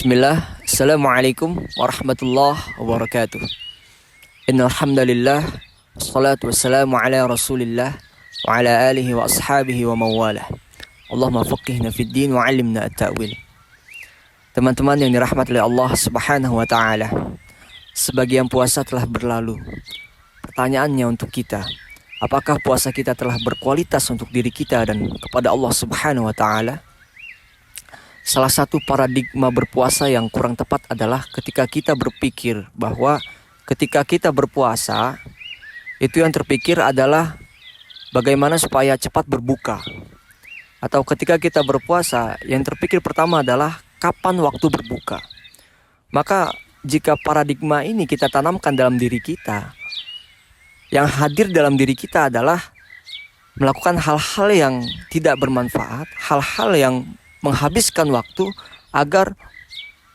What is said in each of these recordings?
Bismillah, Assalamualaikum warahmatullahi wabarakatuh. Innal hamdalillah, wassalatu wassalamu ala Rasulillah wa ala alihi wa ashabihi wa mawalah. Allahumma faqihna fid din wa 'allimna at-ta'wil. Teman-teman yang dirahmati oleh Allah Subhanahu wa taala, sebagian puasa telah berlalu. Pertanyaannya untuk kita, apakah puasa kita telah berkualitas untuk diri kita dan kepada Allah Subhanahu wa taala? Salah satu paradigma berpuasa yang kurang tepat adalah ketika kita berpikir bahwa ketika kita berpuasa, itu yang terpikir adalah bagaimana supaya cepat berbuka. Atau ketika kita berpuasa, yang terpikir pertama adalah kapan waktu berbuka. Maka jika paradigma ini kita tanamkan dalam diri kita, yang hadir dalam diri kita adalah melakukan hal-hal yang tidak bermanfaat, hal-hal yang menghabiskan waktu agar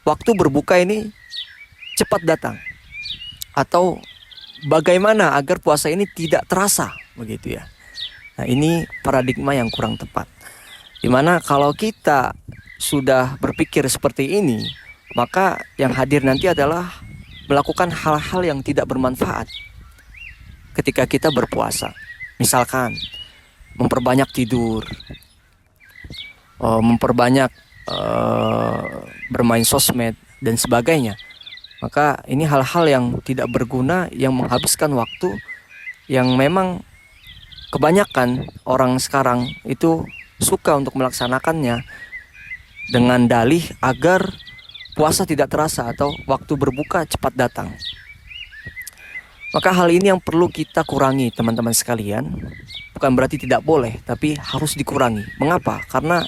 waktu berbuka ini cepat datang, atau bagaimana agar puasa ini tidak terasa, begitu ya. Nah, ini paradigma yang kurang tepat. Dimana kalau kita sudah berpikir seperti ini, maka yang hadir nanti adalah melakukan hal-hal yang tidak bermanfaat ketika kita berpuasa. Misalkan memperbanyak tidur, memperbanyak bermain sosmed dan sebagainya. Maka ini hal-hal yang tidak berguna, yang menghabiskan waktu, yang memang kebanyakan orang sekarang itu suka untuk melaksanakannya dengan dalih agar puasa tidak terasa atau waktu berbuka cepat datang. Maka hal ini yang perlu kita kurangi, teman-teman sekalian. Bukan berarti tidak boleh, tapi harus dikurangi. Mengapa? Karena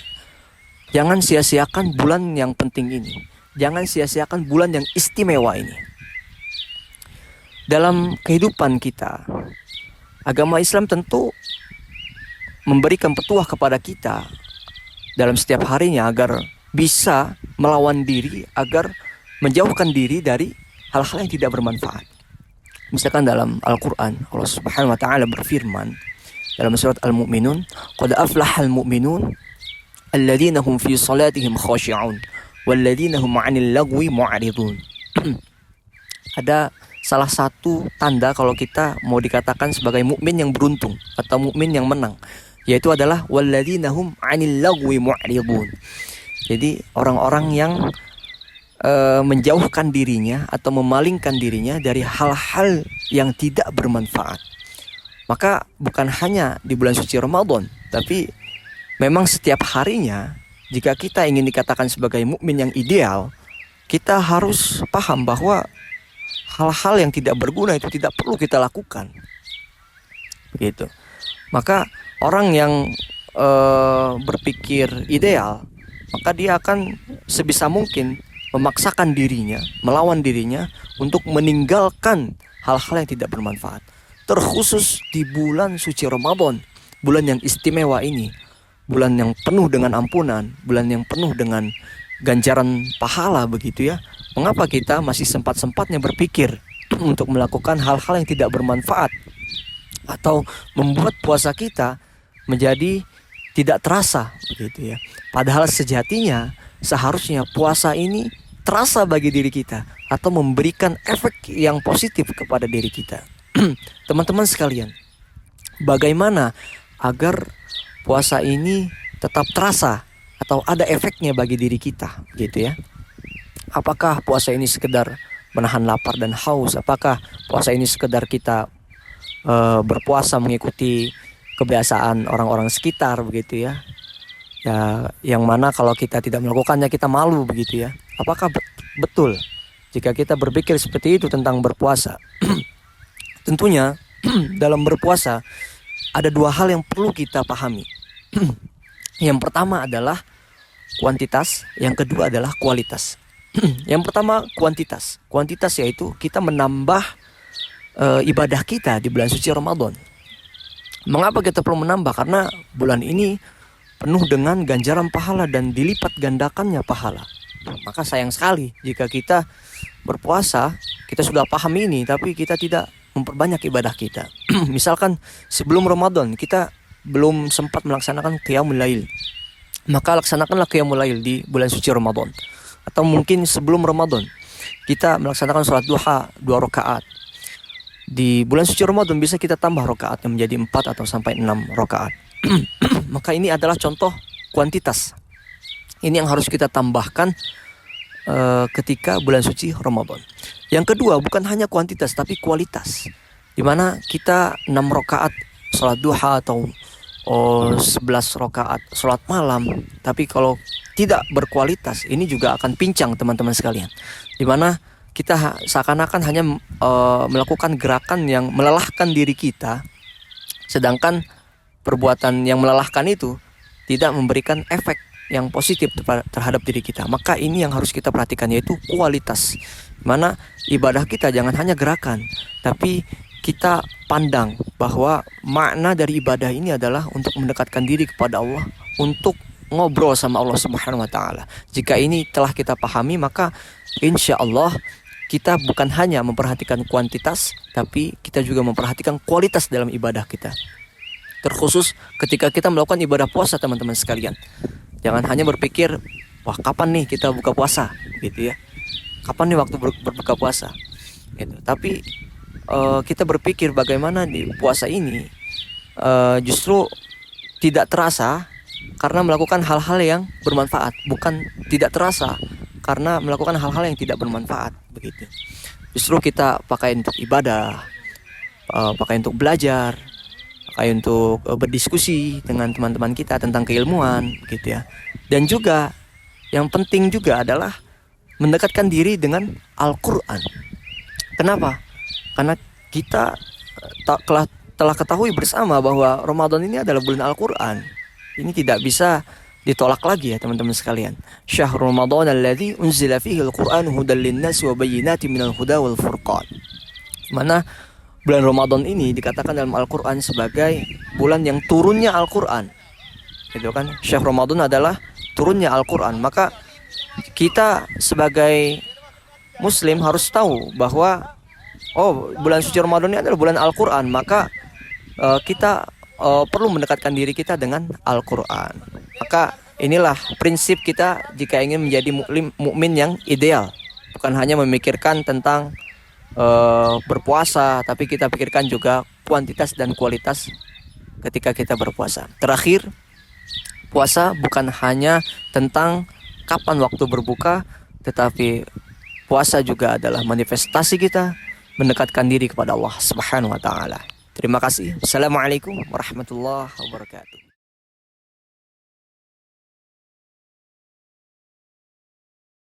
jangan sia-siakan bulan yang penting ini. Jangan sia-siakan bulan yang istimewa ini. Dalam kehidupan kita, agama Islam tentu memberikan petuah kepada kita dalam setiap harinya agar bisa melawan diri, agar menjauhkan diri dari hal-hal yang tidak bermanfaat. Misalkan dalam Al-Quran, Allah Subhanahu wa ta'ala berfirman dalam surat Al-Mu'minun, qad aflahal mu'minun alladzina hum fi salatihim khashi'un walladzina hum 'anil lagwi mu'ridun. Ada salah satu tanda kalau kita mau dikatakan sebagai mukmin yang beruntung atau mukmin yang menang, yaitu adalah walladzina hum 'anil lagwi mu'ridun. Jadi orang-orang yang menjauhkan dirinya atau memalingkan dirinya dari hal-hal yang tidak bermanfaat. Maka bukan hanya di bulan suci Ramadan, tapi memang setiap harinya, jika kita ingin dikatakan sebagai mukmin yang ideal, kita harus paham bahwa hal-hal yang tidak berguna itu tidak perlu kita lakukan. Begitu. Maka orang yang berpikir ideal, maka dia akan sebisa mungkin memaksakan dirinya, melawan dirinya untuk meninggalkan hal-hal yang tidak bermanfaat. Terkhusus di bulan suci Ramadan, bulan yang istimewa ini, bulan yang penuh dengan ampunan, bulan yang penuh dengan ganjaran pahala, begitu ya. Mengapa kita masih sempat-sempatnya berpikir untuk melakukan hal-hal yang tidak bermanfaat atau membuat puasa kita menjadi tidak terasa, begitu ya. Padahal sejatinya seharusnya puasa ini terasa bagi diri kita atau memberikan efek yang positif kepada diri kita. Teman-teman sekalian, bagaimana agar puasa ini tetap terasa atau ada efeknya bagi diri kita, gitu ya? Apakah puasa ini sekedar menahan lapar dan haus? Apakah puasa ini sekedar kita berpuasa mengikuti kebiasaan orang-orang sekitar, begitu ya? Ya, yang mana kalau kita tidak melakukannya kita malu, begitu ya? Apakah betul jika kita berpikir seperti itu tentang berpuasa? Tentunya dalam berpuasa ada dua hal yang perlu kita pahami. Yang pertama adalah kuantitas, yang kedua adalah kualitas. Yang pertama kuantitas. Kuantitas yaitu kita menambah ibadah kita di bulan suci Ramadan. Mengapa kita perlu menambah? Karena bulan ini penuh dengan ganjaran pahala dan dilipat gandakannya pahala. Maka sayang sekali jika kita berpuasa, kita sudah paham ini, tapi kita tidak memperbanyak ibadah kita. Misalkan sebelum Ramadan kita belum sempat melaksanakan qiyamul lail, maka laksanakanlah qiyamul lail di bulan suci Ramadan. atau mungkin sebelum Ramadan kita melaksanakan sholat duha 2 rakaat. Di bulan suci Ramadan bisa kita tambah rakaatnya menjadi 4 atau sampai 6 rakaat. Maka ini adalah contoh kuantitas. Ini yang harus kita tambahkan ketika bulan suci Ramadan. Yang kedua, bukan hanya kuantitas tapi kualitas. Di mana kita 6 rakaat sholat duha atau 11 rakaat sholat malam, tapi kalau tidak berkualitas, ini juga akan pincang teman-teman sekalian. Di mana kita seakan-akan hanya melakukan gerakan yang melelahkan diri kita, sedangkan perbuatan yang melelahkan itu tidak memberikan efek yang positif terhadap diri kita. Maka ini yang harus kita perhatikan, yaitu kualitas. Di mana ibadah kita jangan hanya gerakan, tapi kita pandang bahwa makna dari ibadah ini adalah untuk mendekatkan diri kepada Allah, untuk ngobrol sama Allah Subhanahu wa taala. Jika ini telah kita pahami, maka insya Allah kita bukan hanya memperhatikan kuantitas, tapi kita juga memperhatikan kualitas dalam ibadah kita. Terkhusus ketika kita melakukan ibadah puasa, teman-teman sekalian. Jangan hanya berpikir, wah kapan nih kita buka puasa, gitu ya. Kapan nih waktu berbuka puasa, gitu. Tapi kita berpikir bagaimana di puasa ini justru tidak terasa karena melakukan hal-hal yang bermanfaat, bukan tidak terasa karena melakukan hal-hal yang tidak bermanfaat, begitu. Justru kita pakai untuk ibadah, pakai untuk belajar, pakai untuk berdiskusi dengan teman-teman kita tentang keilmuan, gitu ya. Dan juga yang penting juga adalah mendekatkan diri dengan Al-Quran. Kenapa? Karena kita telah ketahui bersama bahwa Ramadan ini adalah bulan Al-Quran. Ini tidak bisa ditolak lagi ya teman-teman sekalian. Syahrul Ramadan alladzi unzila fihi al-Qur'an hudan lin-nasi wa bayyinatin minal huda wal furqan. Mana bulan Ramadan ini dikatakan dalam Al-Quran sebagai bulan yang turunnya Al-Quran. Gitu kan? Syahrul Ramadan adalah turunnya Al-Quran. Maka kita sebagai Muslim harus tahu bahwa bulan suci Ramadan ini adalah bulan Al-Quran. Maka kita perlu mendekatkan diri kita dengan Al-Quran. Maka inilah prinsip kita jika ingin menjadi mukmin yang ideal. Bukan hanya memikirkan tentang berpuasa, tapi kita pikirkan juga kuantitas dan kualitas ketika kita berpuasa. Terakhir, puasa bukan hanya tentang kapan waktu berbuka, tetapi puasa juga adalah manifestasi kita mendekatkan diri kepada Allah Subhanahu wa taala. Terima kasih. Assalamualaikum warahmatullahi wabarakatuh.